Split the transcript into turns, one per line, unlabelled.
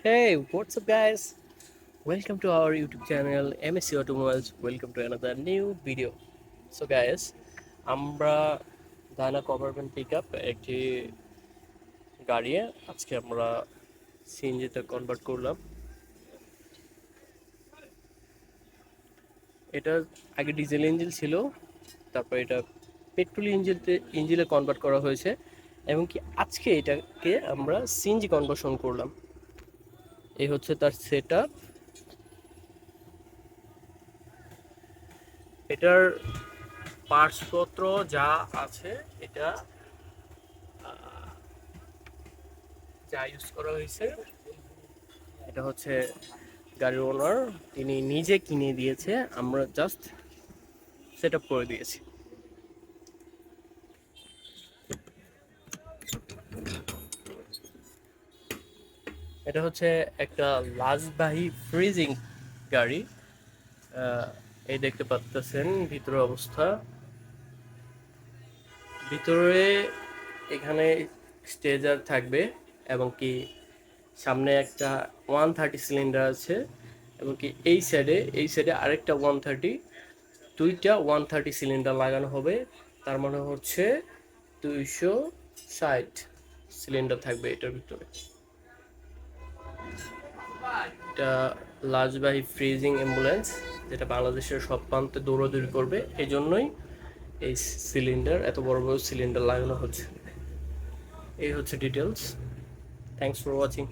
Hey, what's up, guys? Welcome to our YouTube channel MSC Automobiles. Welcome to another new video. So, guys, আমরা Dyna Coverman Pickup একটি গাড়ি আজকে আমরা সিএনজিতে convert করলাম। এটা আগে ডিজেল ইঞ্জিন ছিল, তারপর এটা পেট্রোল ইঞ্জিনে কনভার্ট করা হয়েছে এবং কি আজকে এটাকে আমরা সিএনজি কনভার্সন করলাম। এই হচ্ছে তার সেটআপ। এটার পার্টসপত্র যা আছে এটা যা ইউজ করা হয়েছে এটা হচ্ছে গাড়ির ওনার তিনি নিজে কিনে দিয়েছে, আমরা জাস্ট সেট আপ করে দিয়েছি। এটা হচ্ছে একটা লাজবাহী ফ্রিজিং গাড়ি। এই দেখতে পাচ্ছেন ভিতরে অবস্থা। ভিতরে এখানে স্টেজার থাকবে এবং কি সামনে একটা 130 সিলিন্ডার আছে এবং কি এই সাইডে আরেকটা 130, দুইটা 130 সিলিন্ডার লাগানো হবে। তার মানে হচ্ছে 260 সিলিন্ডার থাকবে এটার ভিতরে। এটা লাজবাহী ফ্রিজিং অ্যাম্বুলেন্স, যেটা বাংলাদেশের সব প্রান্তে দৌড়াদৌড়ি করবে, এই জন্যই এই সিলিন্ডার এত বড় বড় সিলিন্ডার লাগানো হচ্ছে। এই হচ্ছে ডিটেলস। Thanks for watching.